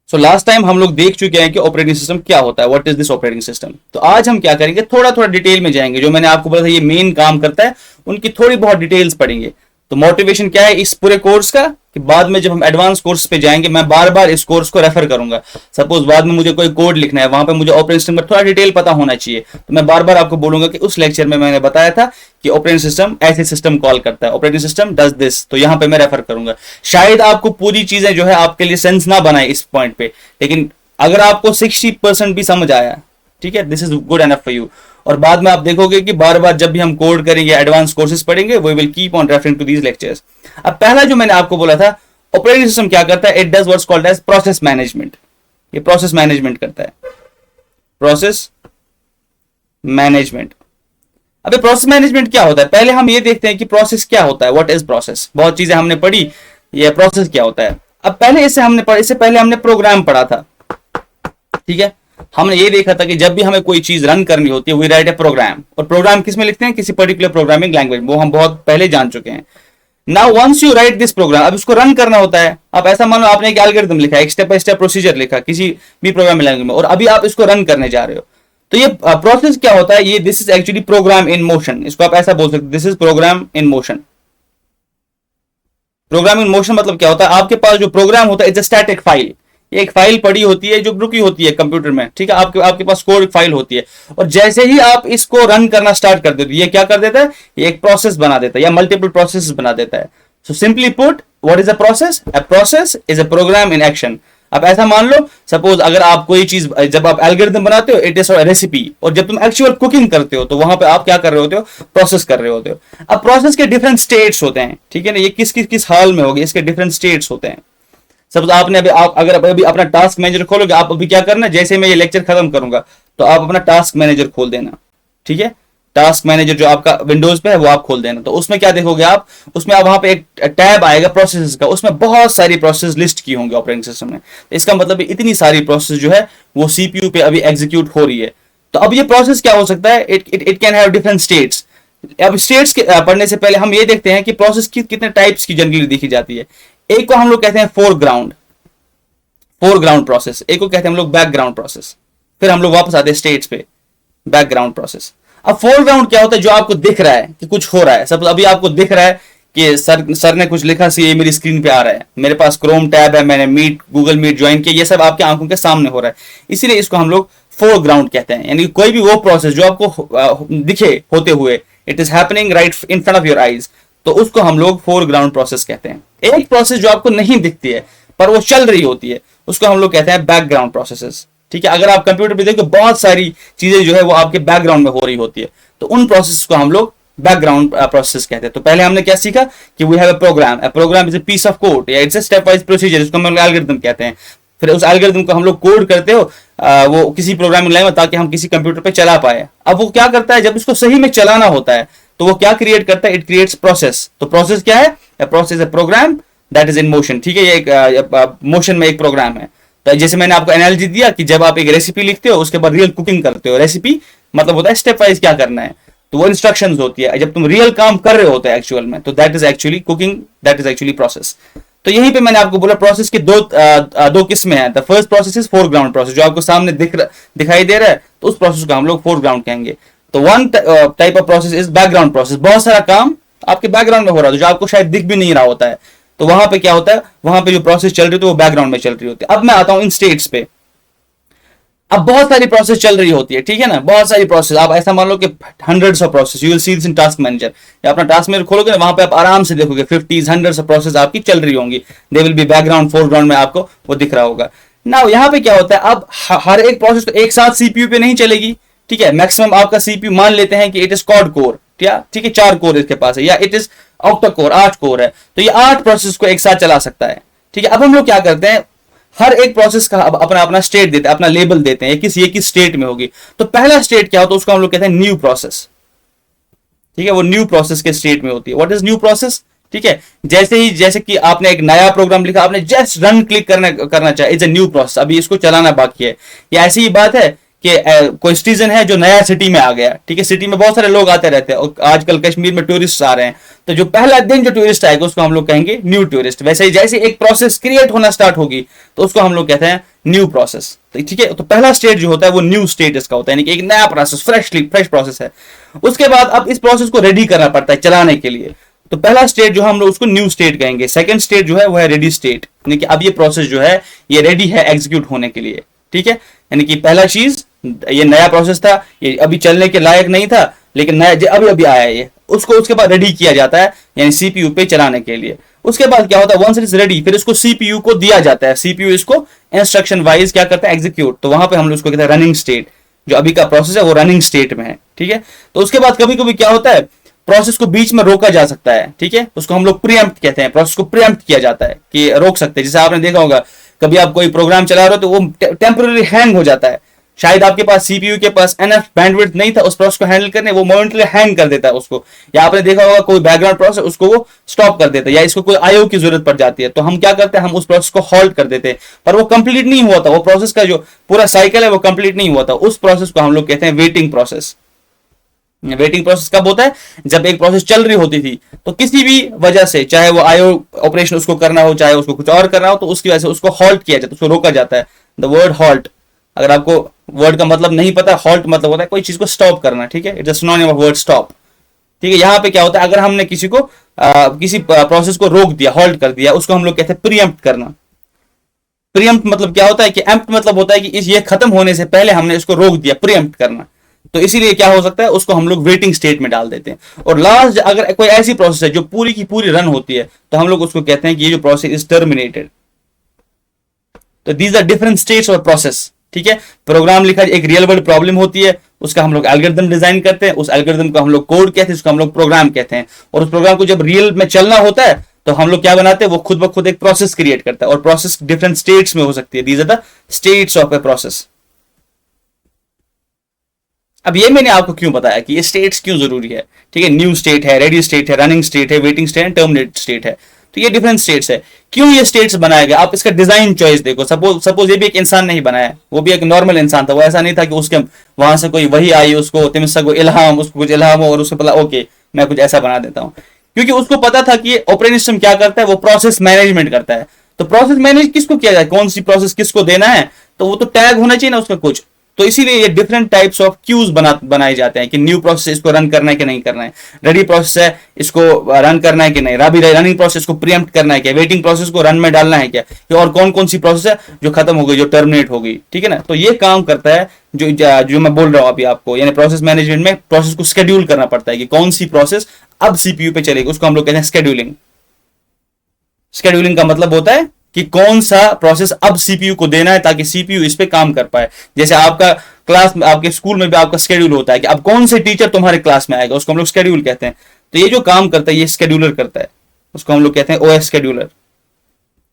So last time हम लोग देख चुके हैं कि ऑपरेटिंग सिस्टम क्या होता है, what is this operating system. तो आज हम क्या करेंगे, थोड़ा थोड़ा डिटेल में जाएंगे, जो मैंने आपको बोला था ये मेन काम करता है उनकी थोड़ी बहुत डिटेल्स पढ़ेंगे। तो मोटिवेशन क्या है इस पूरे कोर्स का कि बाद में जब हम एडवांस कोर्स पे जाएंगे मैं बार बार इस कोर्स को रेफर करूंगा। सपोज बाद में मुझे कोई कोड लिखना है, वहां पे मुझे ऑपरेटिंग सिस्टम का थोड़ा डिटेल पता होना चाहिए, तो मैं बार बार आपको बोलूंगा कि उस लेक्चर में मैंने बताया था कि ऑपरेटिंग सिस्टम ऐसे सिस्टम कॉल करता है, ऑपरेटिंग सिस्टम डज दिस, तो यहां पे मैं रेफर करूंगा। शायद आपको पूरी चीजें जो है आपके लिए सेंस ना बनाए इस पॉइंट पे, लेकिन अगर आपको 60% भी समझ आया, ठीक है, this is good enough for you. और बाद में आप देखोगे कि बार बार जब भी हम कोड करेंगे, एडवांस कोर्सेज पढ़ेंगे, we will keep on referring to these lectures. अब पहला जो मैंने आपको बोला था, ऑपरेटिंग सिस्टम क्या करता है, it does what's called as process management. ये प्रोसेस मैनेजमेंट करता है, प्रोसेस मैनेजमेंट। अबे प्रोसेस मैनेजमेंट क्या होता है, पहले हम ये देखते हैं कि प्रोसेस क्या होता है, व्हाट इज प्रोसेस। बहुत चीजें हमने पढ़ी, ये प्रोसेस क्या होता है। अब पहले इससे पहले हमने प्रोग्राम पढ़ा था, ठीक है। हमने ये देखा था कि जब भी हमें कोई चीज रन करनी होती है वी राइट ए प्रोग्राम, और प्रोग्राम किस में लिखते हैं, किसी पर्टिकुलर प्रोग्रामिंग लैंग्वेज, वो हम बहुत पहले जान चुके हैं। Now once you write this program, अब इसको रन करना होता है। अब ऐसा मानो आपने एक एल्गोरिथम लिखा, एक स्टेप बाय स्टेप प्रोसीजर लिखा किसी भी प्रोग्रामिंग लैंग्वेज में, और अभी आप इसको रन करने जा रहे हो, तो ये प्रोसेस क्या होता है, ये this is actually program in motion. इसको आप ऐसा बोल सकते, this is program in motion. Program in motion मतलब क्या होता है, आपके पास जो प्रोग्राम होता है इट्स अ स्टैटिक फाइल, ये एक फाइल पड़ी होती है जो रुकी होती है कंप्यूटर में, ठीक है। आपके पास कोड फाइल होती है, और जैसे ही आप इसको रन करना स्टार्ट कर देते हो, ये क्या कर देता है, ये एक प्रोसेस बना देता है या मल्टीपल प्रोसेस बना देता है। So simply put, what is a process, a process is a program in action. अब ऐसा मान लो, सपोज अगर आप कोई चीज, जब आप एल्गोरिथम बनाते हो इट इज रेसिपी, और जब तुम एक्चुअल कुकिंग करते हो तो वहां पे आप क्या कर रहे होते हो, प्रोसेस कर रहे होते हो। अब प्रोसेस के डिफरेंट स्टेट्स होते हैं, ठीक है ना, ये किस हाल में होगी, इसके डिफरेंट स्टेट्स होते हैं। सपोज आपने अभी अगर अभी अपना टास्क मैनेजर खोलोगे, आप अभी क्या करना, जैसे मैं ये लेक्चर खत्म करूंगा तो आप अपना टास्क मैनेजर खोल देना, ठीक है। टास्क मैनेजर जो आपका विंडोज पे है वो आप खोल देना, तो उसमें क्या देखोगे आप, उसमें आप वहां पे एक टैब आएगा प्रोसेस का, उसमें बहुत सारी प्रोसेस लिस्ट की होंगी ऑपरेटिंग सिस्टम में। इसका मतलब इतनी सारी प्रोसेस जो है वो सीपीयू पे अभी एग्जीक्यूट हो रही है। तो अब ये प्रोसेस क्या हो सकता है, it can have different states. अब स्टेट्स के पढ़ने से पहले हम ये देखते हैं कि प्रोसेस की कितने टाइप्स की जनरली देखी जाती है। एक को हम लोग कहते हैं फोरग्राउंड प्रोसेस, एक को कहते हैं हम लोग बैकग्राउंड प्रोसेस। फिर हम लोग वापस आते हैं स्टेट्स पे, बैकग्राउंड प्रोसेस। अब फोरग्राउंड क्या होता है, जो आपको दिख रहा है कि कुछ हो रहा है। सब अभी आपको दिख रहा है कि सर ने कुछ लिखा, सी ये मेरी स्क्रीन पे आ रहा है, मेरे पास क्रोम टैब है, मैंने गूगल मीट ज्वाइन किया, ये सब आपके आंखों के सामने हो रहा है, इसीलिए इसको हम लोग फोरग्राउंड कहते हैं। यानी कोई भी वो प्रोसेस जो आपको दिखे होते हुए, it is happening right in front of your eyes, तो उसको हम लोग फोरग्राउंड प्रोसेस कहते हैं। एक प्रोसेस जो आपको नहीं दिखती है पर वो चल रही होती है, उसको हम लोग कहते हैं बैकग्राउंड प्रोसेसेस, ठीक है। अगर आप कंप्यूटर पे देखो बहुत सारी चीजें जो है वो आपके बैकग्राउंड में हो रही होती है, तो उन प्रोसेस को हम लोग बैकग्राउंड प्रोसेस कहते हैं। तो पहले हमने क्या सीखा कि we have a program is a piece of code या it's a stepwise procedure, जिसको हम एल्गोरिथम कहते हैं। फिर उस एल्गोरिथम को हम लोग कोड करते हो वो किसी प्रोग्रामिंग लैंग्वेज में, ताकि हम किसी कंप्यूटर पे चला पाए। अब वो क्या करता है, जब इसको सही में चलाना होता है तो वो क्या क्रिएट करता है, इट क्रिएट्स प्रोसेस। तो प्रोसेस क्या है, process a program that is in motion, ठीक है। ये एक मोशन में एक प्रोग्राम है। तो जैसे मैंने आपको एनालॉजी दिया कि जब आप एक रेसिपी लिखते हो उसके बाद रियल कुकिंग करते हो, रेसिपी मतलब होता है स्टेप वाइज क्या करना है, तो वो इंस्ट्रक्शंस होती है। जब तुम रियल काम कर रहे होते हैं एक्चुअल में, तो that is actually cooking, that is actually process. तो यहीं पे मैंने आपको बोला प्रोसेस की दो किस्में हैं। The first process is foreground process, जो आपको सामने दिखाई दे रहा है, तो उस प्रोसेस को हम लोग फोरग्राउंड कहेंगे। तो one type of process is background process, बहुत सारा काम आपके बैकग्राउंड में हो रहा है जो आपको शायद दिख भी नहीं रहा होता है, तो वहां पे क्या होता है, वहां पे जो प्रोसेस चल रही होती है वो बैकग्राउंड में चल रही होती है। अब मैं आता हूं इन स्टेट्स पे। अब बहुत सारी प्रोसेस चल रही होती है, ठीक है ना, बहुत सारी प्रोसेस। आप ऐसा मान लो कि hundreds of process, you will see this in task manager, या अपना टास्क मैनेजर खोलोगे ना, वहां पे आप आराम से देखोगे 50s हंड्रेड्स ऑफ प्रोसेस आपकी चल रही होंगी। They will be background, foreground में आपको वो दिख रहा होगा। नाउ यहाँ पे क्या होता है, अब हर एक प्रोसेस तो एक साथ सीपीयू पे नहीं चलेगी, ठीक है। मैक्सिमम आपका सीपीयू मान लेते हैं कि इट इज क्वाड कोर, ठीक है, 4 कोर इसके पास है, या it is octa core, 8 core है, तो ये 8 प्रोसेस को एक साथ चला सकता है, ठीक है। अब हम लोग क्या करते हैं, हर एक प्रोसेस का अपना अपना स्टेट देते हैं, अपना लेबल देते हैं, ये किस स्टेट में होगी। तो पहला स्टेट क्या होता है, उसको हम लोग कहते हैं न्यू प्रोसेस, ठीक है। वो न्यू प्रोसेस के स्टेट में होती है। व्हाट इज न्यू प्रोसेस, ठीक है। जैसे कि आपने एक नया प्रोग्राम लिखा, आपने जस्ट रन क्लिक करना चाहे, इट्स अ न्यू प्रोसेस, अभी इसको चलाना बाकी है। या ऐसी ही बात है कि कोई सिटीजन है जो नया सिटी में आ गया, ठीक है, सिटी में बहुत सारे लोग आते रहते हैं और आजकल कश्मीर में टूरिस्ट आ रहे हैं, तो जो पहला दिन जो टूरिस्ट आएगा उसको हम लोग कहेंगे न्यू टूरिस्ट। वैसे ही जैसे एक प्रोसेस क्रिएट होना स्टार्ट होगी तो उसको हम लोग कहते हैं न्यू प्रोसेस। तो ठीक है, तो पहला स्टेट जो होता है वो न्यू स्टेट इसका होता है, यानी कि एक नया प्रोसेस, फ्रेश प्रोसेस है। उसके बाद अब इस प्रोसेस को रेडी करना पड़ता है चलाने के लिए, तो पहला स्टेट जो हम लोग उसको न्यू स्टेट कहेंगे। सेकंड स्टेट जो है वो है रेडी स्टेट, यानी कि अब ये प्रोसेस जो है ये रेडी है एग्जीक्यूट होने के लिए, ठीक है। यानी कि पहला चीज ये नया प्रोसेस था, ये अभी चलने के लायक नहीं था, लेकिन नया अभी अभी आया ये, उसको उसके बाद रेडी किया जाता है यानी सीपीयू पे चलाने के लिए। उसके बाद क्या होता है, वंस इट इज रेडी फिर इसको सीपीयू को दिया जाता है, सीपीयू इसको इंस्ट्रक्शन वाइज क्या करता है, एग्जीक्यूट। तो वहां पे हम लोग उसको कहते हैं रनिंग स्टेट, जो अभी का प्रोसेस है वो रनिंग स्टेट में है, ठीक है। तो उसके बाद कभी कभी क्या होता है, प्रोसेस को बीच में रोका जा सकता है, ठीक है, उसको हम लोग प्रीएम्प्ट कहते हैं, प्रोसेस को प्रीएम्प्ट किया जाता है कि रोक सकते हैं। जैसे आपने देखा होगा कभी आप कोई प्रोग्राम चला रहे हो तो वो टेम्पररी हैंग हो जाता है, शायद आपके पास सीपीयू के पास एनएफ बैंडविड्थ नहीं था उस प्रोसेस को हैंडल करने, वो मोमेंटली हैंग कर देता है उसको। या आपने देखा होगा कोई बैकग्राउंड प्रोसेस उसको वो स्टॉप कर देता है, या इसको कोई आईओ की जरूरत पड़ जाती है, तो हम क्या करते हैं, हम उस प्रोसेस को हॉल्ट कर देते हैं, पर वो कंप्लीट नहीं हुआ था, वो प्रोसेस का जो पूरा साइकिल है वो कंप्लीट नहीं हुआ था, उस प्रोसेस को हम लोग कहते हैं वेटिंग प्रोसेस। वेटिंग प्रोसेस कब होता है, जब एक प्रोसेस चल रही होती थी तो किसी भी वजह से, चाहे वो आईओ ऑपरेशन उसको करना हो, चाहे उसको कुछ और करना हो, तो उसकी वजह से उसको हॉल्ट किया जाता है, उसको रोका जाता है। द वर्ड हॉल्ट, अगर आपको वर्ड का मतलब नहीं पता, हॉल्ट मतलब होता है कोई चीज को स्टॉप करना, ठीक है, it's a synonym of word stop, ठीक है। यहाँ पे क्या होता है, अगर हमने किसी को किसी प्रोसेस को रोक दिया, हॉल्ट कर दिया, उसको हम लोग कहते हैं प्रीएम्प्ट करना। प्रीएम्प्ट मतलब क्या होता है कि एम्प्ट मतलब होता है कि ये खत्म होने से पहले हमने इसको रोक दिया, प्रीएम्प्ट करना। तो इसीलिए क्या हो सकता है, उसको हम लोग वेटिंग स्टेट में डाल देते हैं। और लास्ट अगर कोई ऐसी प्रोसेस है जो पूरी की पूरी रन होती है तो हम लोग उसको कहते हैं कि ये जो प्रोसेस इज टर्मिनेटेड। तो these are different states of process, ठीक है। प्रोग्राम लिखा, एक रियल वर्ल्ड प्रॉब्लम होती है, उसका हम लोग एल्गोरिथम डिजाइन करते हैं, उस एल्गोरिथम को हम लोग कोड कहते हैं, उसको हम लोग प्रोग्राम कहते हैं। और उस प्रोग्राम को जब रियल में चलना होता है तो हम लोग क्या बनाते हैं, वो खुद ब खुद एक प्रोसेस क्रिएट करता है, और प्रोसेस डिफरेंट स्टेट्स में हो सकती है। These are the states of a process. अब ये मैंने आपको क्यों बताया कि ये स्टेट्स क्यों जरूरी है, ठीक है। न्यू स्टेट है, रेडी स्टेट है, रनिंग स्टेट है, वेटिंग स्टेट है, टर्मिनेट स्टेट है, तो ये डिफरेंट स्टेट्स है। क्यों ये स्टेट्स बनाए गए, आप इसका डिजाइन चॉइस देखो। सपोज ये भी एक इंसान नहीं बनाया, वो भी एक नॉर्मल इंसान था, वो ऐसा नहीं था कि उसके वहां से कोई वही आई, उसको तिमसा को इल्हाम, उसको कुछ इल्हाम हो और उसको पता ओके मैं कुछ ऐसा बना देता हूँ, क्योंकि उसको पता था कि ऑपरेटिंग सिस्टम क्या करता है, वो प्रोसेस मैनेजमेंट करता है। तो प्रोसेस मैनेज किसको किया जाए, कौन सी प्रोसेस किसको देना है, तो वो तो टैग होना चाहिए ना उसका कुछ। तो इसीलिए ये डिफरेंट टाइप्स ऑफ क्यूज बनाए जाते हैं कि न्यू प्रोसेस इसको रन करना है कि नहीं करना है, रेडी प्रोसेस है इसको रन करना है कि नहीं, रनिंग प्रोसेस को प्रीएम्प्ट करना है क्या, वेटिंग प्रोसेस को रन में डालना है क्या, और कौन कौन सी प्रोसेस है जो खत्म हो गई, जो टर्मिनेट हो गई, ठीक है ना। तो ये काम करता है जो मैं बोल रहा हूं अभी आपको, यानी प्रोसेस मैनेजमेंट में प्रोसेस को शेड्यूल करना पड़ता है कि कौन सी प्रोसेस अब सीपीयू पे चलेगी, उसको हम लोग कहते हैं शेड्यूलिंग। शेड्यूलिंग का मतलब होता है कि कौन सा प्रोसेस अब सीपीयू को देना है ताकि सीपीयू इस पे काम कर पाए। जैसे आपका क्लास में, आपके स्कूल में भी आपका शेड्यूल होता है कि अब कौन से टीचर तुम्हारे क्लास में आएगा, उसको हम लोग शेड्यूल कहते हैं। तो ये जो काम करता है ये शेड्यूलर करता है, उसको हम लोग कहते हैं ओएस शेड्यूलर,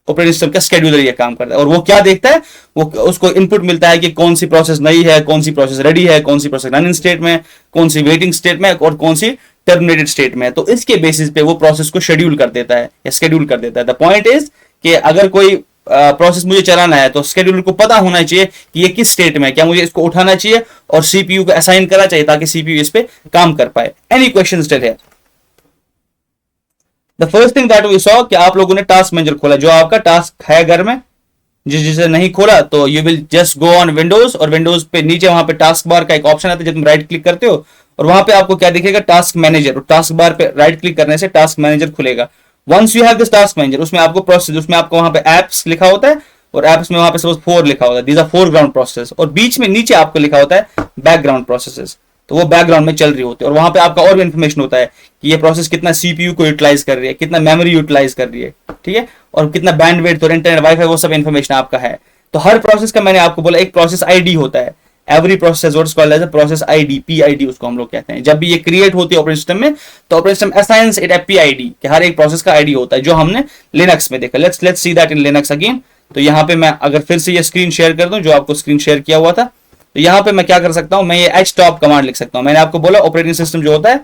ऑपरेटिंग सिस्टम का शेड्यूलर ये काम करता है। और वो क्या देखता है, वो उसको इनपुट मिलता है कि कौन सी प्रोसेस नई है, कौन सी प्रोसेस रेडी है, कौन सी प्रोसेस रनिंग स्टेट में, कौन सी वेटिंग स्टेट में, और कौन सी टर्मिनेटेड स्टेट में। तो इसके बेसिस पे वो प्रोसेस को शेड्यूल कर देता है या शेड्यूल कर देता है। द पॉइंट इज कि अगर कोई प्रोसेस मुझे चलाना है तो शेड्यूलर को पता होना चाहिए कि ये किस स्टेट में, क्या मुझे इसको उठाना चाहिए और सीपीयू को असाइन करना चाहिए ताकि सीपीयू इस पे काम कर पाए। एनी क्वेश्चन स्टिल है। The first thing that we saw कि आप लोगों ने टास्क मैनेजर खोला, जो आपका टास्क है घर में, जिसे नहीं खोला तो you will just go on Windows, और विंडोज पे नीचे वहां पे टास्क बार का एक ऑप्शन आता है, जब तुम राइट क्लिक करते हो और वहां पे आपको क्या दिखेगा, टास्क मैनेजर। टास्क बार पे राइट क्लिक करने से टास्क मैनेजर खुलेगा। Once you have this task manager, उसमें आपको प्रोसेस, उसमें आपको वहां पे एप्स लिखा होता है, और एप्स में वहां पे सपोज 4 लिखा होता है, दीज आर फोरग्राउंड प्रोसेस, और बीच में नीचे आपको लिखा होता है बैकग्राउंड प्रोसेसेस, तो वो बैकग्राउंड में चल रही होती है। और वहां पे आपका और भी इन्फॉर्मेशन होता है कि ये प्रोसेस कितना सीपीयू को यूटिलाइज कर रही है, कितना मेमोरी यूटिलाइज कर रही है, ठीक है, और कितना बैंडविड्थ और इंटरनेट वाईफाई, वो सब इन्फॉर्मेशन आपका है। तो हर प्रोसेस का मैंने आपको बोला एक प्रोसेस आईडी होता है। Every process what is called as a process ID, PID उसको हम लोग कहते हैं। जब भी ये क्रिएट होती है ऑपरेटिंग सिस्टम में तो operating system assigns it A PID, कि हर एक प्रोसेस का आईडी होता है, जो हमने लिनक्स में देखा। Let's see that in Linux again. तो यहाँ पे मैं अगर फिर से ये स्क्रीन शेयर कर दूं, जो आपको स्क्रीन शेयर किया हुआ था, तो यहाँ पे मैं क्या कर सकता हूं, मैं ये htop कमांड लिख सकता हूं। मैंने आपको बोला ऑपरेटिंग सिस्टम जो होता है,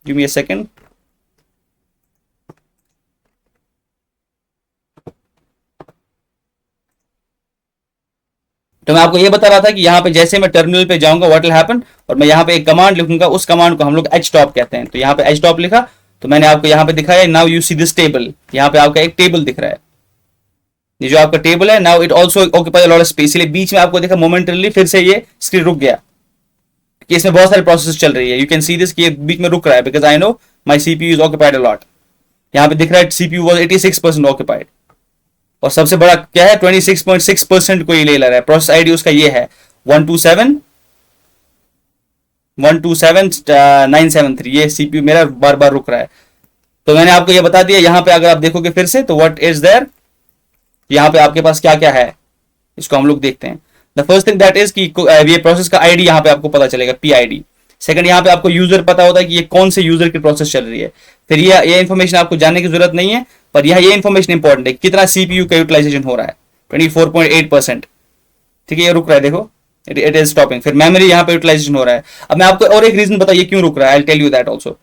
गिव मी अ सेकंड, तो मैं आपको ये बता रहा था कि यहाँ पे जैसे मैं टर्मिनल पे जाऊंगा व्हाट विल हैपन, और मैं यहाँ पे एक कमांड लिखूंगा, उस कमांड को हम लोग htop कहते हैं। तो यहाँ पे htop लिखा, तो मैंने आपको यहाँ पे दिखाया, now you see this table, यहाँ पे आपका एक टेबल दिख रहा है, ये जो आपका टेबल है, now it also occupy lot of space, इसलिए बीच में आपको देखा मोमेंटरली फिर से ये स्क्रीन रुक गया कि इसमें बहुत सारे प्रोसेस चल रही है। यू कैन सी दिस कि ये बीच में रुक रहा है, because I know my CPU is occupied a lot. यहाँ पे दिख रहा है सीपीयू वाज 86% ऑक्यूपाइड, और सबसे बड़ा क्या है 26.6% को ये ले रहा है। प्रोसेस आईडी उसका ये है 127.973, ये सीपीयू मेरा बार बार रुक रहा है। तो मैंने आपको ये बता दिया। यहाँ पे अगर आप देखोगे फिर से, तो व्हाट इज देयर, यहाँ पे आपके पास क्या क्या है, इसको हम लोग देखते हैं। The first thing that is कि ये प्रोसेस का आईडी यहाँ पे आपको पता चलेगा, पीआईडी। सेकंड, यहाँ पे आपको यूजर पता होता है कि ये कौन से यूजर की प्रोसेस चल रही है। फिर ये इन्फॉर्मेशन आपको जानने की जरूरत नहीं है, पर ये इन्फॉर्मेशन इंपॉर्टेंट है, कितना सीपीयू का यूटिलाइजेशन हो रहा है, 24.8%। ठीक है, ये रुक रहा है, देखो इट इज स्टॉपिंग। फिर मेमोरी यहाँ पे यूटिलाइजेशन हो रहा है। अब मैं आपको और एक रीजन बताइए क्यों रुक रहा है, I tell you that also.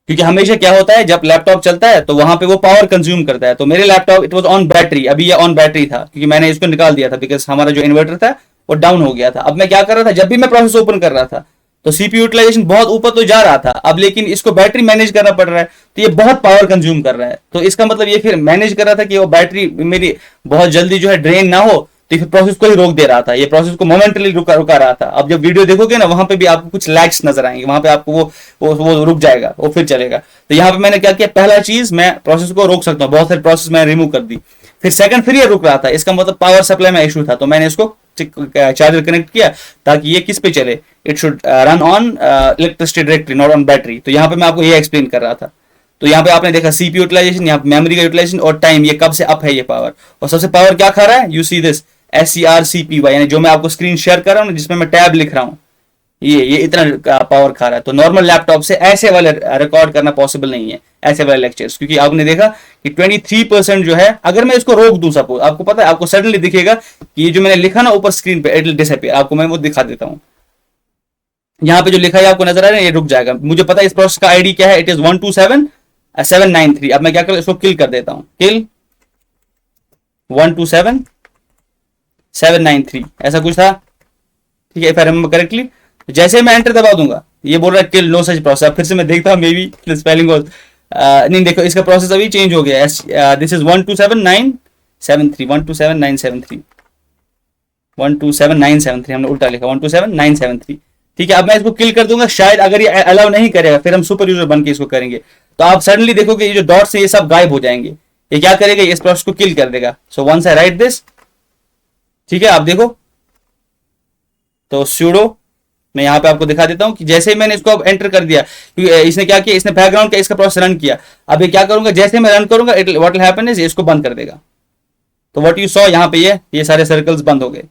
क्योंकि हमेशा क्या होता है, जब लैपटॉप चलता है तो वहां पे वो पावर कंज्यूम करता है। तो मेरे laptop it was on battery, अभी ये ऑन बैटरी था क्योंकि मैंने इसको निकाल दिया था, बिकॉज हमारा जो इन्वर्टर था वो डाउन हो गया था। अब मैं क्या कर रहा था, जब भी मैं प्रोसेस ओपन कर रहा था तो सीपीयू यूटिलाइजेशन बहुत ऊपर तो जा रहा था, अब लेकिन इसको बैटरी मैनेज करना पड़ रहा है, तो ये बहुत पावर कंज्यूम कर रहा है। तो इसका मतलब ये फिर मैनेज कर रहा था कि वो बैटरी मेरी बहुत जल्दी जो है ड्रेन ना हो, तो फिर प्रोसेस को ही रोक दे रहा था, ये प्रोसेस को मोमेंटली रुका रहा था। अब जब वीडियो देखोगे ना, वहां पे भी आपको कुछ लैग्स नजर आएंगे, वहां पे आपको वो रुक जाएगा, वो फिर चलेगा। तो यहाँ पे मैंने क्या किया, पहला चीज मैं प्रोसेस को रोक सकता हूँ, बहुत सारे प्रोसेस मैंने रिमूव कर दी। फिर सेकंड, फिर ये रुक रहा था, इसका मतलब पावर सप्लाई में इशू था, तो मैंने इसको चार्जर कनेक्ट किया ताकि ये किस पे चले, it should run on electricity directly, not on battery. तो यहाँ पे मैं आपको ये एक्सप्लेन कर रहा था। तो यहाँ पे आपने देखा सीपीयू यूटिलाइजेशन, यहाँ पे मेमोरी का यूटिलाइजेशन और टाइम, ये कब से अप है ये पावर। और सबसे पावर क्या खा रहा है, यू सी दिस SCRCPY, यानी जो मैं आपको स्क्रीन शेयर कर रहा हूँ जिसमें मैं टैब लिख रहा हूँ, ये इतना पावर खा रहा है। तो नॉर्मल लैपटॉप से ऐसे वाले रिकॉर्ड करना पॉसिबल नहीं है, ऐसे वाले लेक्चर्स, क्योंकि आपने देखा कि 23% जो है, अगर मैं इसको रोक दूं सपोज, आपको पता है, आपको सडनली दिखेगा कि ये जो मैंने लिखा ना ऊपर स्क्रीन पे, इट विल डिसअपीयर। आपको मैं वो दिखा देता हूँ, यहाँ पे जो लिखा है आपको नजर आ रहा है, ये रुक जाएगा। मुझे पता है इस प्रोसेस का आईडी क्या है, इट इज 127.793। अब मैं क्या कर, इसको किल कर देता हूँ, किल 127.793 ऐसा कुछ था, ठीक है, इफ आई रिमेंबर करेक्टली। जैसे मैं एंटर दबा दूंगा, ये बोल रहा है किल नो सच प्रोसेस। फिर से मैं देखता हूँ, मे बी स्पेलिंग वाज नहीं, देखो इसका प्रोसेस अभी चेंज हो गया है। दिस इज 127.973, 127.973, 127.973, हमने उल्टा लिखा 127.973। ठीक है, अब मैं इसको किल कर दूंगा, शायद अगर ये अलाउ नहीं करेगा, फिर हम सुपर यूजर बन के इसको करेंगे, तो आप सडनली देखोगे ये जो डॉट्स है ये सब गायब हो जाएंगे। ये क्या करेगा, इस प्रोसेस को किल कर देगा। So once I write this, ठीक है, आप देखो, तो sudo, मैं यहां पे आपको दिखा देता हूं कि जैसे ही मैंने इसको अब एंटर कर दिया, क्योंकि इसने क्या किया, इसने बैकग्राउंड का इसका प्रोसेस रन किया। अब ये क्या करूंगा, जैसे मैं रन करूंगा, व्हाट विल हैपन इज इसको बंद कर देगा। तो व्हाट यू सॉ, यहाँ पे ये सारे सर्कल्स बंद हो गए।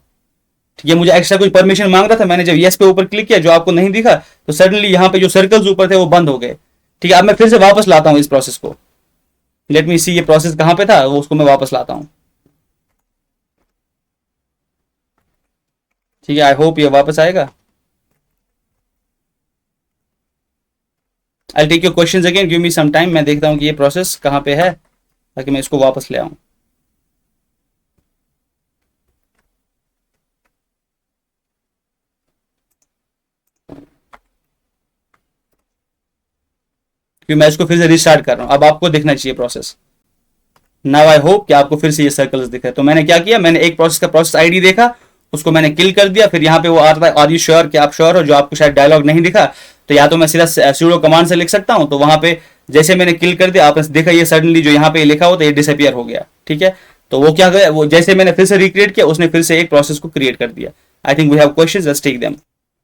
ठीक है, मुझे एक्स्ट्रा कुछ परमिशन मांग रहा था, मैंने जब यस पे ऊपर क्लिक किया, जो आपको नहीं दिखा, तो सडनली यहाँ पे जो सर्कल्स ऊपर थे वो बंद हो गए। ठीक है, अब मैं फिर से वापस लाता हूँ इस प्रोसेस को, लेट मी सी ये प्रोसेस कहां पे था, वो उसको मैं वापस लाता हूं। ठीक है, आई होप ये वापस आएगा। I take your questions again, give me some time, मैं देखता हूं कि ये प्रोसेस कहां पे है ताकि मैं इसको वापस ले आऊं। क्योंकि मैं इसको फिर से रिस्टार्ट कर रहा हूं, अब आपको दिखना चाहिए प्रोसेस। नाउ आई होप कि आपको फिर से ये सर्कल्स दिखे। तो मैंने क्या किया, मैंने एक प्रोसेस का प्रोसेस आईडी देखा, उसको मैंने किल कर दिया। फिर यहाँ पे वो आता है आर यू श्योर, कि आप श्योर हो, जो आपको शायद डायलॉग नहीं दिखा, तो या तो मैं सीधा sudo कमांड से लिख सकता हूँ। तो वहां पे जैसे मैंने किल कर दिया, आपने देखा ये सडनली जो यहाँ पे लिखा हो तो ये डिसअपियर हो गया। ठीक है, तो वो क्या गया, वो जैसे मैंने फिर से रिक्रिएट किया, उसने फिर से एक प्रोसेस को क्रिएट कर दिया। I think we have questions, let's take them.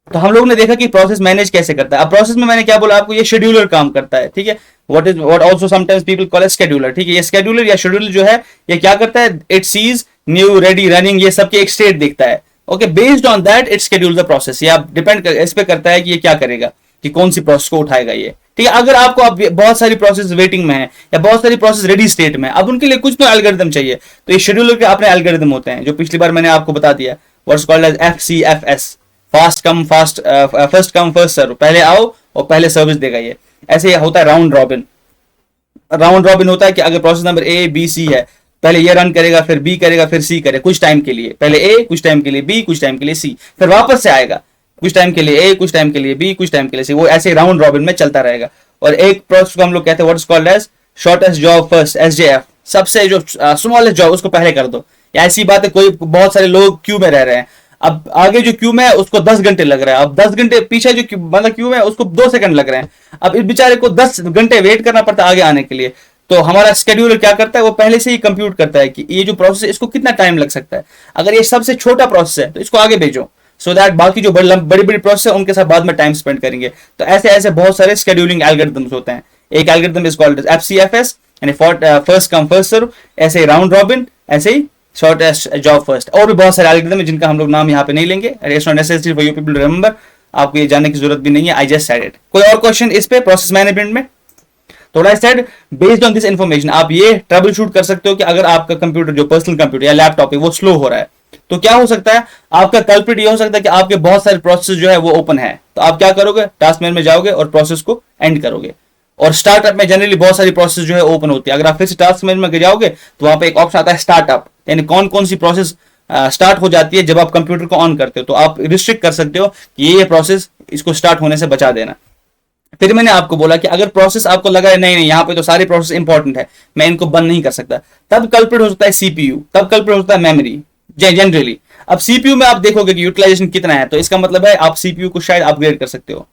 तो हम लोग ने देखा कि प्रोसेस मैनेज कैसे करता है। अब प्रोसेस में मैंने क्या बोला आपको, ये शेड्यूलर काम करता है। ठीक है, what also sometimes people call as scheduler. ठीक है, ये शेड्यूलर या शेड्यूलर जो है, ये क्या करता है, it sees new, ready, running, ये सबके एक स्टेट देखता है। Okay, based on that it schedule the process. ये आप डिपेंड इस पे करता है कि ये क्या करेगा, कि कौन सी प्रोसेस को उठाएगा ये। ठीक है, अगर आपको अब बहुत सारी प्रोसेस वेटिंग में है या बहुत सारी प्रोसेस रेडी स्टेट में, अब उनके लिए कुछ तो एल्गोरिथम चाहिए, तो ये शेड्यूलर के अपने एल्गोरिथम होते हैं, जो पिछली बार मैंने आपको बता दिया, what's called as FCFS, first come first serve, पहले आओ और पहले सर्विस देगा ये। ऐसे होता है राउंड रॉबिन। राउंड रॉबिन होता है कि अगर process number A B C है, पहले ये रन करेगा, फिर बी करेगा, फिर सी करे कुछ टाइम के लिए, पहले ए कुछ टाइम के लिए बी, कुछ टाइम के लिए सी, फिर वापस से आएगा कुछ टाइम के लिए ए, कुछ टाइम के लिए बी, कुछ टाइम के लिए सी, वो ऐसे राउंड रॉबिन में चलता रहेगा। और एक प्रोसेस को हम लोग कहते हैं what is called as shortest job first, SJF, सबसे जो स्मॉलेस्ट जॉब उसको पहले कर दो। ऐसी बात है, कोई बहुत सारे लोग क्यू में रह रहे हैं, अब आगे जो क्यू में है उसको 10 घंटे लग रहा है, अब 10 घंटे पीछे जो मतलब क्यू में है उसको 2 सेकंड लग रहे हैं, अब इस बेचारे को 10 घंटे वेट करना पड़ता है आगे आने के लिए। तो हमारा शेड्यूलर क्या करता है, वो पहले से ही कंप्यूट करता है कि ये जो प्रोसेस है इसको कितना टाइम लग सकता है, अगर ये सबसे छोटा प्रोसेस है तो इसको आगे भेजो, सो दैट बाकी जो बड़ी बड़ी प्रोसेस है उनके साथ बाद में टाइम स्पेंड करेंगे। तो ऐसे ऐसे बहुत सारे शेड्यूलिंग एल्गोरिथम्स होते हैं। एक एल्गोरिथम इज कॉल्ड एफसीएफएस, यानी फर्स्ट कम फर्स्ट सर्व, ऐसे ही राउंड रॉबिन, ऐसे ही शॉर्टेस्ट जॉब फर्स्ट, और भी बहुत सारे एल्गोरिथम है जिनका हम लोग नाम यहाँ पे नहीं लेंगे, it's not necessary for you people to remember, आपको ये जानने की जरूरत भी नहीं है, आई जस्ट सेड इट। कोई और क्वेश्चन इस पे प्रोसेस मैनेजमेंट में? थोड़ा said based on this information आप ये ट्रबल शूट कर सकते हो कि अगर आपका कंप्यूटर जो पर्सनल कंप्यूटर या लैपटॉप है वो स्लो हो रहा है तो क्या हो सकता है, आपका कल्प्रिट ये हो सकता है कि आपके बहुत सारे प्रोसेस जो है वो ओपन है, तो आप क्या करोगे, टास्क मेनू में जाओगे और प्रोसेस को एंड करोगे। और स्टार्टअप में जनरली बहुत सारी प्रोसेस जो है ओपन होती है, अगर आप फिर से टास्क मेनू में जाओगे तो वहां पे एक ऑप्शन आता है स्टार्टअप, यानी कौन कौन सी प्रोसेस स्टार्ट हो जाती है जब आप कंप्यूटर को ऑन करते हो, तो आप रिस्ट्रिक्ट कर सकते हो कि ये प्रोसेस इसको स्टार्ट होने से बचा देना। फिर मैंने आपको बोला कि अगर प्रोसेस आपको लगा है नहीं नहीं यहाँ पे तो सारे प्रोसेस इंपॉर्टेंट है, मैं इनको बंद नहीं कर सकता, तब कल्प्रिट हो सकता है सीपीयू, तब कल्प्रिट होता है मेमोरी जनरली। अब सीपीयू में आप देखोगे कि यूटिलाइजेशन कितना है, तो इसका मतलब है आप सीपीयू को शायद अपग्रेड कर सकते हो,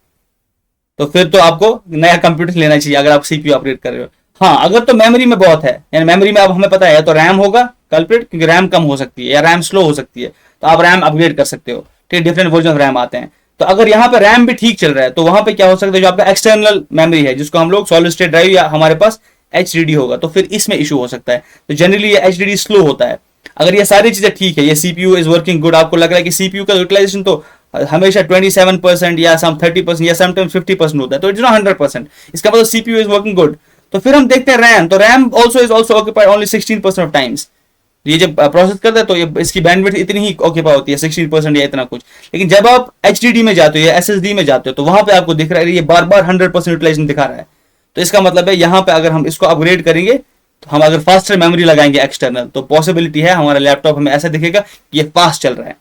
तो फिर तो आपको नया कंप्यूटर लेना चाहिए अगर आप सीपीयू अपग्रेड कर रहे हो। हाँ, अगर तो मेमोरी में बहुत है, यानी मेमोरी में अब हमें पता है तो रैम होगा कल्प्रिट, क्योंकि रैम कम हो सकती है या रैम स्लो हो सकती है, तो आप रैम अपग्रेड कर सकते हो, ठीक, डिफरेंट वर्जन ऑफ रैम आते हैं। तो अगर यहाँ पे रैम भी ठीक चल रहा है तो वहां पे क्या हो सकता है, जो आपका एक्सटर्नल मेमोरी है जिसको हम लोग सॉलिड स्टेट ड्राइव या हमारे पास एचडीडी होगा, तो फिर इसमें इशू हो सकता है। तो जनरली ये एचडीडी स्लो होता है। अगर ये सारी चीजें ठीक है, ये सीपीयू इज वर्किंग गुड, आपको लग रहा है कि सीपीयू का यूटिलाइजेशन तो हमेशा 27% या सम 30% या समटाइम्स 50% होता है, तो इट्स नॉट 100%, इसका मतलब सीपीयू इज वर्किंग गुड। तो फिर हम देखते हैं रैम, तो RAM also is also occupied only 16% of times, ये जब प्रोसेस करता है तो ये इसकी बैंडविड्थ इतनी ही ऑक्यूपाई होती है 16% या इतना कुछ। लेकिन जब आप एचडीडी में जाते हो या एसएसडी में जाते हो तो वहां पे आपको दिख रहा है ये बार बार 100% यूटिलाइजेशन दिखा रहा है, तो इसका मतलब है यहाँ पे अगर हम इसको अपग्रेड करेंगे तो हम अगर फास्टर मेमोरी लगाएंगे एक्सटर्नल, तो पॉसिबिलिटी है हमारा लैपटॉप हमें ऐसा दिखेगा कि ये फास्ट चल रहा है।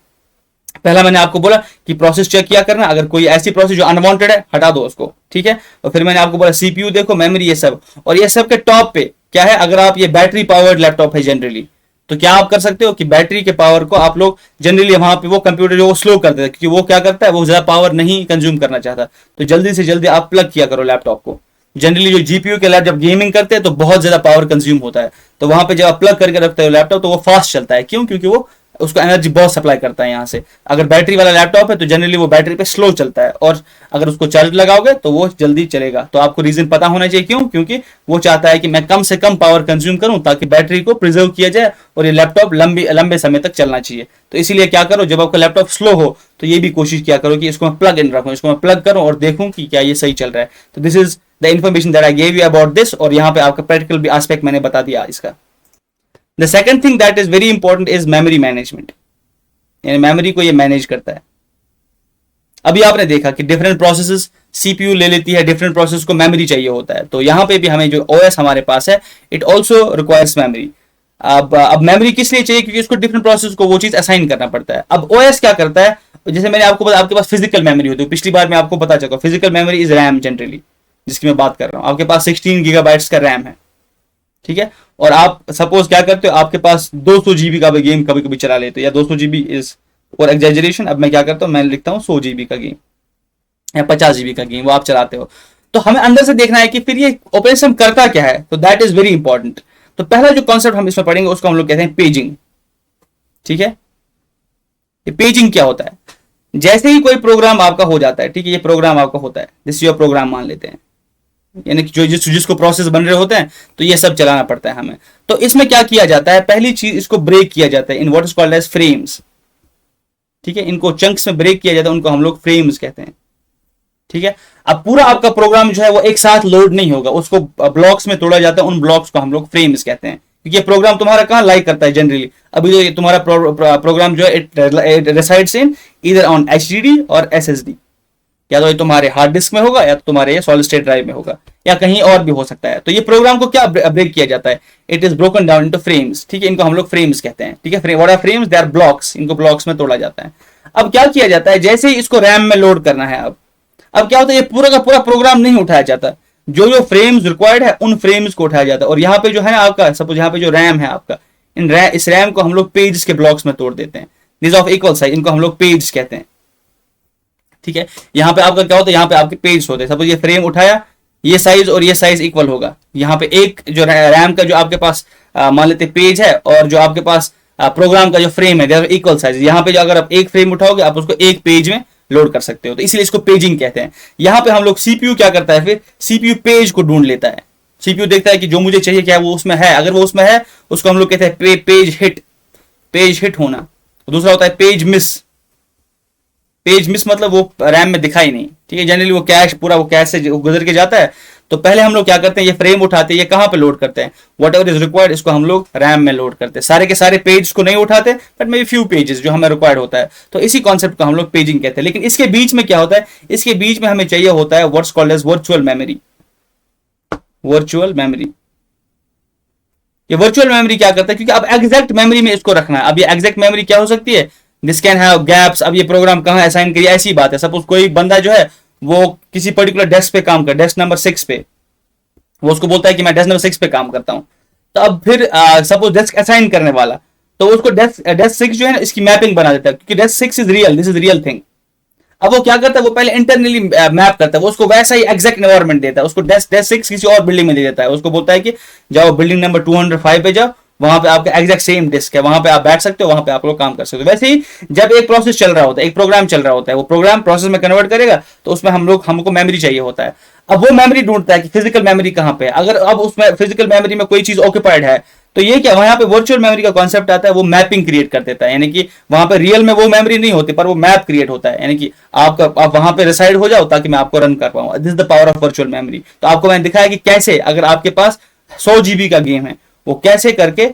पहला मैंने आपको बोला कि प्रोसेस चेक किया करना, अगर कोई ऐसी प्रोसेस जो अनवांटेड है हटा दो उसको, ठीक है। और फिर मैंने आपको बोला सीपीयू देखो, मेमोरी, ये सब, और ये सब के टॉप पे क्या है, अगर आप ये बैटरी पावर्ड लैपटॉप है जनरली, तो क्या आप कर सकते हो कि बैटरी के पावर को आप लोग जनरली वहां पे वो कंप्यूटर जो वो स्लो कर देता है, क्योंकि वो क्या करता है, वो ज्यादा पावर नहीं कंज्यूम करना चाहता, तो जल्दी से जल्दी आप प्लग किया करो लैपटॉप को। जनरली जो जीपीयू के लैप जब गेमिंग करते हैं तो बहुत ज्यादा पावर कंज्यूम होता है, तो वहां पे जब आप प्लग करके रखते हो लैपटॉप तो वो फास्ट चलता है, क्यों, क्योंकि वो उसको एनर्जी बहुत सप्लाई करता है यहाँ से। अगर बैटरी वाला लैपटॉप है तो जनरली वो बैटरी पे स्लो चलता है, और अगर उसको चार्ज लगाओगे तो वो जल्दी चलेगा। तो आपको रीजन पता होना चाहिए क्यों, क्योंकि वो चाहता है कि मैं कम से कम पावर कंज्यूम करूं ताकि बैटरी को प्रिजर्व किया जाए और ये लैपटॉप लंबे समय तक चलना चाहिए। तो इसीलिए क्या करो, जब आपका लैपटॉप स्लो हो तो ये भी कोशिश किया करो कि इसको मैं प्लग इन रखूं, इसको मैं प्लग करूं और देखूं कि क्या ये सही चल रहा है। तो this is the information that I gave you about this, और यहाँ पे आपका प्रैक्टिकल भी एस्पेक्ट मैंने बता दिया इसका। The second thing that is very important is memory management, यानी मेमोरी को ये मैनेज करता है। अभी आपने देखा कि डिफरेंट प्रोसेसेस सीपीयू ले लेती है, डिफरेंट प्रोसेस को मेमोरी चाहिए होता है, तो यहां पे भी हमें जो ओएस हमारे पास है इट आल्सो रिक्वायर्स मेमोरी। अब मेमोरी किस लिए चाहिए, क्योंकि उसको डिफरेंट प्रोसेस को वो चीज असाइन करना पड़ता है। अब ओएस क्या करता है, जैसे मैंने आपको बताया आपके पास फिजिकल मेमोरी होती है, पिछली बार मैं आपको बता चुका, physical memory is RAM generally, जिसकी मैं बात कर रहा हूं। आपके पास 16 गीगाबाइट्स का रैम है, ठीक है, और आप सपोज क्या करते हो, आपके पास 200 जीबी का भी गेम कभी कभी चला लेते हो, या 200 जीबी इज और एग्जैजरेशन, अब मैं क्या करता हूं, मैं लिखता हूं 100 जीबी का गेम या 50 जीबी का गेम, वो आप चलाते हो। तो हमें अंदर से देखना है कि फिर ये ऑपरेशन करता क्या है, तो दैट इज वेरी इंपॉर्टेंट। तो पहला जो कॉन्सेप्ट हम इसमें पढ़ेंगे उसको हम लोग कहते हैं पेजिंग, ठीक है। ये पेजिंग क्या होता है, जैसे ही कोई प्रोग्राम आपका हो जाता है, ठीक है, ये प्रोग्राम आपका होता है, दिस योर प्रोग्राम मान लेते हैं, यानी कि जो जिसको प्रोसेस बन रहे होते हैं, तो ये सब चलाना पड़ता है हमें। तो इसमें क्या किया जाता है, पहली चीज इसको ब्रेक किया जाता है in what is called as frames, ठीक है, इनको चंक्स में ब्रेक किया जाता है, उनको हम लोग फ्रेम्स कहते हैं, ठीक है। अब पूरा आपका प्रोग्राम जो है वो एक साथ लोड नहीं होगा, उसको ब्लॉक्स में तोड़ा जाता है, उन ब्लॉक्स को हम लोग फ्रेम्स कहते हैं, क्योंकि ये प्रोग्राम तुम्हारा कहाँ लाइक करता है जनरली। अभी जो तुम्हारा प्रोग्राम जो है it resides in either on HDD और एसएसडी, या तो ये तुम्हारे हार्ड डिस्क में होगा या तो तुम्हारे सॉलिड स्टेट ड्राइव में होगा या कहीं और भी हो सकता है। तो ये प्रोग्राम को क्या ब्रेक किया जाता है, it is broken down into frames, ठीक है, इनको हम लोग फ्रेम्स कहते हैं, ठीक है। What are frames, they are blocks, इनको ब्लॉक्स में तोड़ा जाता है। अब क्या किया जाता है, जैसे ही इसको रैम में लोड करना है, अब क्या होता है, ये पूरा का पूरा प्रोग्राम नहीं उठाया जाता, जो जो फ्रेम्स रिक्वायर्ड है उन फ्रेम्स को उठाया जाता है। और यहाँ पे जो है ना आपका, सपोज यहाँ पे जो रैम है आपका, इस रैम को हम लोग पेजेस के ब्लॉक्स में तोड़ देते हैं, दिस ऑफ इक्वल साइज, इनको हम लोग पेज कहते हैं, ठीक है। यहाँ पे आपका क्या होता है, यहाँ पे आपके पेज होते हैं। सपोज ये फ्रेम उठाया, ये साइज और ये साइज इक्वल होगा। यहाँ पे एक जो रैम का जो आपके पास मान लेते पेज है और जो आपके पास प्रोग्राम का जो फ्रेम है इक्वल साइज। यहाँ पे जो अगर आप एक फ्रेम उठाओगे आप उसको एक पेज में लोड कर सकते हो, तो इसलिए इसको पेजिंग कहते हैं। यहाँ पे हम लोग सीपीयू क्या करता है, फिर सीपीयू पेज को ढूंढ लेता है। सीपीयू देखता है कि जो मुझे चाहिए क्या है वो उसमें है, अगर वो उसमें है उसको हम लोग कहते हैं पेज हिट होना। दूसरा होता है पेज मिस। पेज मिस मतलब वो रैम में दिखाई नहीं, ठीक है, जनरली वो कैश पूरा वो कैश से गुजर के जाता है। तो पहले हम लोग क्या करते हैं, ये फ्रेम उठाते हैं, ये कहां पे लोड करते हैं, वट एवर इज रिक्वायर्ड, इसको हम लोग रैम में लोड करते हैं। सारे के सारे पेज को नहीं उठाते, but may be few pages जो हमें रिक्वायर्ड होता है। तो इसी कॉन्सेप्ट को हम लोग पेजिंग कहते हैं। लेकिन इसके बीच में क्या होता है, इसके बीच में हमें चाहिए होता है what's called as virtual memory. Virtual memory, ये वर्चुअल मेमोरी क्या करता है, क्योंकि अब एग्जैक्ट मेमोरी में इसको रखना है। अब ये एग्जैक्ट मेमोरी क्या हो सकती है, दिस कैन हैव गैप्स। अब ये प्रोग्राम कहां असाइन करिए, ऐसी बात है। सपोज कोई बंदा जो है वो किसी पर्टिकुलर डेस्क पे काम कर, डेस्क नंबर 6 पे, वो उसको बोलता है कि मैं डेस्क नंबर 6 पे काम करता हूं। तो अब फिर सपोज डेस्क असाइन करने वाला, तो उसको डेस्क 6 जो है ना इसकी मैपिंग बना देता है, क्योंकि desk 6 is real, this is real thing. अब वो क्या करता है, वो पहले इंटरनली मैप करता है, वो उसको वैसा ही एग्जैक्ट एनवायरमेंट देता है। उसको डेस्क 6 किसी और बिल्डिंग में दे देता है, उसको बोलता है कि जाओ बिल्डिंग नंबर 205 पे जाओ, वहां पे आपका एग्जैक्ट सेम डिस्क है, वहां पे आप बैठ सकते हो, वहां पे आप लोग काम कर सकते हो। वैसे ही जब एक प्रोसेस चल रहा होता है, एक प्रोग्राम चल रहा होता है, वो प्रोग्राम प्रोसेस में कन्वर्ट करेगा, तो उसमें हमको मेमोरी चाहिए होता है। अब वो मेमोरी ढूंढता है कि फिजिकल मेमोरी कहां पे है। अगर अब उसमें फिजिकल मेमोरी में कोई चीज ऑक्यूपाइड है, तो ये क्या, वहां पे वर्चुअल मेमोरी का कॉन्सेप्ट आता है, वो मैपिंग क्रिएट कर देता है। यानी कि वहां पे रियल में वो मेमोरी नहीं होती, पर वो मैप क्रिएट होता है। यानी कि आप वहां पे रिसाइड हो जाओ ताकि मैं आपको रन कर पाऊं। This is the power of virtual memory. तो आपको मैंने दिखाया कि कैसे, अगर आपके पास 100 जीबी का गेम है, वो कैसे करके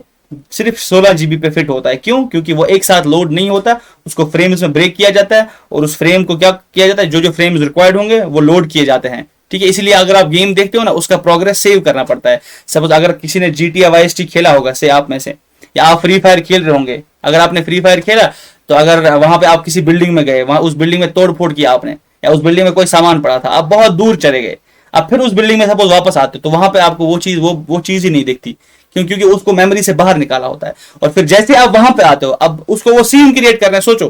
सिर्फ 16 जीबी पे फिट होता है। क्यों, क्योंकि वो एक साथ लोड नहीं होता, उसको फ्रेम्स में ब्रेक किया जाता है, और उस फ्रेम को क्या किया जाता है, जो जो फ्रेम्स रिक्वायर्ड होंगे वो लोड किए जाते हैं, ठीक है। इसलिए अगर आप गेम देखते हो ना, उसका प्रोग्रेस सेव करना पड़ता है। सपोज अगर किसी ने GTA वाईएसटी खेला होगा से आप में से, या आप फ्री फायर खेल रहे होंगे, अगर आपने फ्री फायर खेला तो अगर वहां पे आप किसी बिल्डिंग में गए, वहां उस बिल्डिंग में तोड़ फोड़ किया आपने, या उस बिल्डिंग में कोई सामान पड़ा था, आप बहुत दूर चले गए, अब फिर उस बिल्डिंग में सपोज वापस आते, तो वहां पे आपको वो चीज ही नहीं दिखती। क्यों, क्योंकि उसको मेमोरी से बाहर निकाला होता है। और फिर जैसे आप वहां पे आते हो, अब उसको वो सीन क्रिएट कर रहे हैं। सोचो,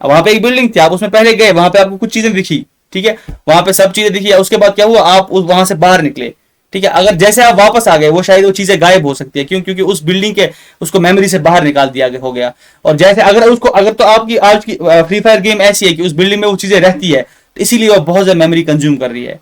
अब वहां पे एक बिल्डिंग थी, आप उसमें पहले गए, वहां पे आपको कुछ चीजें दिखी, ठीक है, वहां पे सब चीजें दिखी, उसके बाद क्या हुआ, आप वहां से बाहर निकले, ठीक है। अगर जैसे आप वापस आ गए, वो शायद वो चीजें गायब हो सकती है। क्यों, क्योंकि उस बिल्डिंग के उसको मेमोरी से बाहर निकाल दिया हो गया। और जैसे अगर तो आपकी आज की फ्री फायर गेम ऐसी है कि उस बिल्डिंग में वो चीजें रहती है, तो इसीलिए वो बहुत ज्यादा मेमोरी कंज्यूम कर रही है।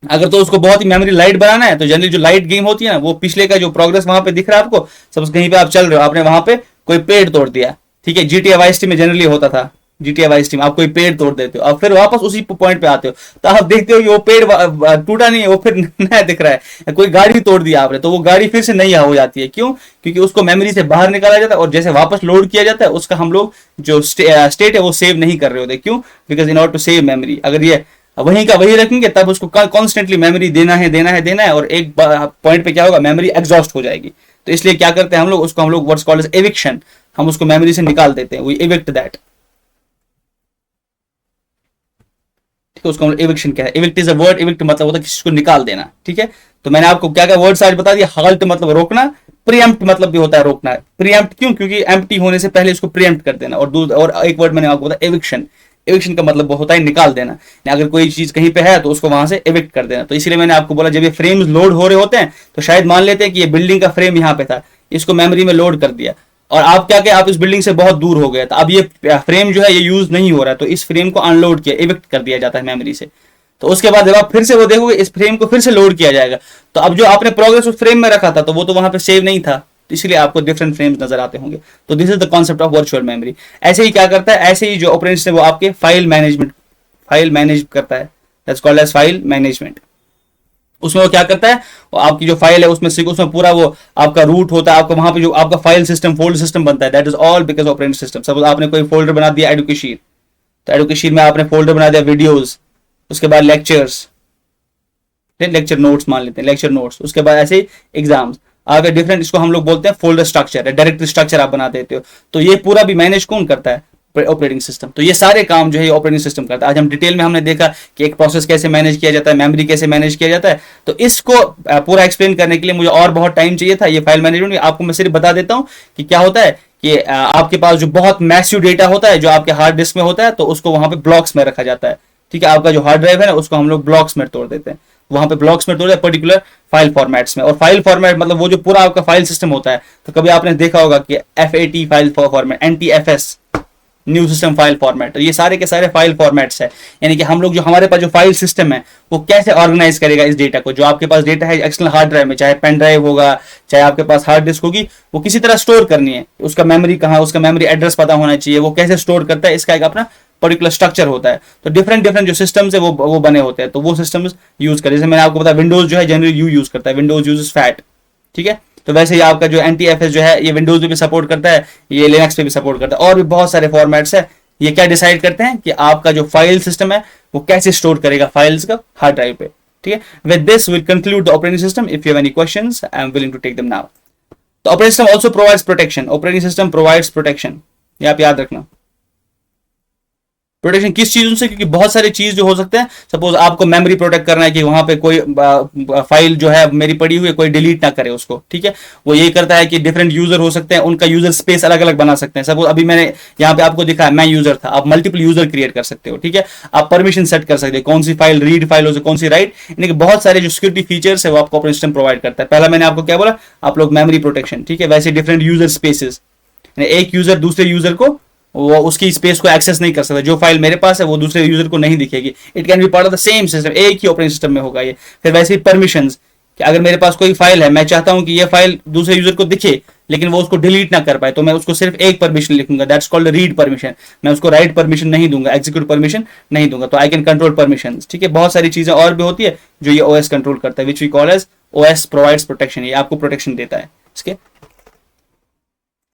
अगर तो उसको बहुत ही मेमोरी लाइट बनाना है, तो जनरली जो लाइट गेम होती है ना, वो पिछले का जो प्रोग्रेस वहां पे दिख रहा है आपको, सपोज कहीं पे आप चल रहे हो, आपने वहां पे कोई पेड़ तोड़ दिया, ठीक है, GTA वाईएसटी में जनरली होता था, GTA वाईएसटी में आप कोई पेड़ तोड़ देते हो, अब फिर वापस उसी पॉइंट पे आते हो, तो आप देखते हो कि वो पेड़ टूटा नहीं है, वो फिर नया दिख रहा है। कोई गाड़ी तोड़ दिया आपने, तो वो गाड़ी फिर से नई हो जाती है। क्यों, क्योंकि उसको मेमोरी से बाहर निकाला जाता है, और जैसे वापस लोड किया जाता है, उसका हम लोग जो स्टेट है वो सेव नहीं कर रहे होते। क्यों, because in order to save memory, अगर ये वहीं का वही रखेंगे, तब उसको कॉन्स्टेंटली मेमोरी देना है, और एक पॉइंट पे क्या होगा, मेमोरी एग्जॉस्ट हो जाएगी। तो इसलिए क्या करते हैं हम लोग, उसको हम लोग व्हाट्स कॉल्ड एज एविक्शन, हम उसको मेमोरी से निकाल देते हैं, वी एविक्ट दैट, ठीक है। उसको हम एविक्शन क्या है, evict is a word, evict मतलब होता है किसी को निकाल देना, ठीक है। तो मैंने आपको क्या क्या वर्ड्स आज बता दिया। हाल्ट मतलब रोकना, प्रीएम्प्ट मतलब भी होता है रोकना। प्रीएम्प्ट क्यों, क्योंकि एम्प्टी होने से पहले इसको प्रीएम्प्ट कर देना। और एक वर्ड मैंने आपको बताया एविक्शन, एविक्शन का मतलब होता है निकाल देना। अगर कोई चीज कहीं पे है तो उसको वहां से एविक्ट कर देना। तो इसलिए मैंने आपको बोला, जब ये फ्रेम्स लोड हो रहे होते हैं, तो शायद मान लेते हैं कि ये बिल्डिंग का फ्रेम यहाँ पे था, इसको मेमोरी में लोड कर दिया, और आप क्या आप इस बिल्डिंग से बहुत दूर हो गए, तो अब ये फ्रेम जो है ये यूज नहीं हो रहा है, तो इस फ्रेम को अनलोड किया, एविक्ट कर दिया जाता है मेमोरी से। तो उसके बाद जब आप फिर से वो देखोगे, इस फ्रेम को फिर से लोड किया जाएगा, तो अब जो आपने प्रोग्रेस उस फ्रेम में रखा था, तो वो तो वहां पे सेव नहीं था, तो इसलिए आपको डिफरेंट फ्रेम्स नजर आते होंगे। तो this is the concept of virtual memory. ऐसे ही क्या करता है, ऐसे ही जो ऑपरेशन है वो आपके फाइल मैनेज करता है, that's called as file management. उसमें वो क्या करता है, वो आपकी जो फाइल है उसमें पूरा वो आपका रूट होता है, आपका वहां पे जो आपका फाइल सिस्टम, फोल्डर सिस्टम बनता है, that is all because operating system. Suppose आपने कोई फोल्डर बना दिया एडुकेशन, तो एडुकेशन में आपने फोल्डर बना दिया वीडियोस, उसके बाद लेक्चर्स, लेक्चर नोट्स मान लेते हैं, लेक्चर नोट्स, उसके बाद ऐसे ही एग्जाम्स। आगे डिफरेंट, इसको हम लोग बोलते हैं फोल्डर स्ट्रक्चर, डायरेक्टरी स्ट्रक्चर आप बना देते हो। तो ये पूरा भी मैनेज कौन करता है? Operating system. तो ये सारे काम जो है ऑपरेटिंग सिस्टम करता है। आज हम डिटेल में हमने देखा कि एक प्रोसेस कैसे मैनेज किया जाता है, मेमोरी कैसे मैनेज किया जाता है। तो इसको पूरा एक्सप्लेन करने के लिए मुझे और बहुत टाइम चाहिए था। ये फाइल मैनेजमेंट आपको मैं सिर्फ बता देता हूं कि क्या होता है कि आपके पास जो बहुत मैसिव डेटा होता है जो आपके हार्ड डिस्क में होता है, तो उसको वहां पे ब्लॉक्स में रखा जाता है। ठीक है, आपका जो हार्ड ड्राइव है ना उसको हम लोग ब्लॉक्स में तोड़ देते हैं, वहां पे ब्लॉक्स में तोड़ दिया पर्टिकुलर फाइल फॉर्मेट्स में। और फाइल फॉर्मेट मतलब वो जो पूरा आपका फाइल सिस्टम होता है। तो कभी आपने देखा होगा कि FAT file format, NTFS new system file format, तो ये सारे के सारे फाइल फॉर्मेट्स है। यानी कि हम लोग जो हमारे पास जो फाइल सिस्टम है वो कैसे ऑर्गेनाइज करेगा इस डेटा को, जो आपके पास डेटा है एक्सटर्नल हार्ड ड्राइव में, चाहे पेन ड्राइव होगा, चाहे आपके पास हार्ड डिस्क होगी, वो किसी तरह स्टोर करनी है। उसका मेमोरी कहाँ, उसका मेमोरी एड्रेस पता होना चाहिए, वो कैसे स्टोर करता है, इसका एक अपना पर्टिकुलर स्ट्रक्चर होता है। तो डिफरेंट जो सिस्टम्स है वो बने होते हैं। तो वो सिस्टम्स यूज करें, जैसे मैंने आपको बताया विंडोज जो है जनरली यूज करता है, विंडोज यूज फैट। ठीक है, तो वैसे ही आपका जो NTFS जो है ये विंडोज पे भी सपोर्ट करता है, ये लिनक्स पे भी सपोर्ट करता है, और भी बहुत सारे फॉर्मेट्स है। ये क्या डिसाइड करते हैं कि आपका जो फाइल सिस्टम है वो कैसे स्टोर करेगा फाइल्स का हार्ड ड्राइव पे। ठीक है, with this will conclude the operating system. If you have any questions I am willing to take them now. तो operating system also provides protection, operating system provides protection, ये आप याद रखना। Protection किस चीजों से? क्योंकि बहुत सारी चीज जो हो सकते हैं, सपोज आपको मेमोरी प्रोटेक्ट करना है कि वहां पे कोई फाइल जो है मेरी पड़ी हुई है कोई डिलीट ना करे उसको। ठीक है, वो ये करता है कि डिफरेंट यूजर हो सकते हैं, उनका यूजर स्पेस अलग अलग बना सकते हैं। सपोज अभी मैंने यहाँ पे आपको दिखा है मैं यूजर था, आप मल्टीपल यूजर क्रिएट कर सकते हो। ठीक है, आप परमिशन सेट कर सकते हो कौन सी फाइल रीड फाइल हो, कौन सी राइट, यानी कि बहुत सारे जो सिक्योरिटी फीचर्स है वो आपको ऑपरेटिंग सिस्टम प्रोवाइड करता है। पहला मैंने आपको क्या बोला, आप लोग मेमोरी प्रोटेक्शन। ठीक है, वैसे डिफरेंट यूजर स्पेसेस, एक यूजर दूसरे यूजर को वो उसकी स्पेस को एक्सेस नहीं कर सकता, जो फाइल मेरे पास है वो दूसरे यूजर को नहीं दिखेगी। It can be part of the same system, एक ही ऑपरेटिंग सिस्टम में होगा ये। फिर वैसे ही परमिशंस, कि अगर मेरे पास कोई फाइल है, मैं चाहता हूं कि ये फाइल दूसरे यूजर को दिखे लेकिन वो उसको डिलीट ना कर पाए, तो मैं उसको सिर्फ एक परमिशन लिखूंगा, दैट्स कॉल्ड रीड परमिशन। मैं उसको राइट परमिशन नहीं दूंगा, एग्जीक्यूट परमिशन नहीं दूंगा। तो आई कैन कंट्रोल परमिशन। ठीक है, बहुत सारी चीजें और भी होती है जो ये OS कंट्रोल करता है, which we call as OS provides protection. ये आपको प्रोटेक्शन देता है इसके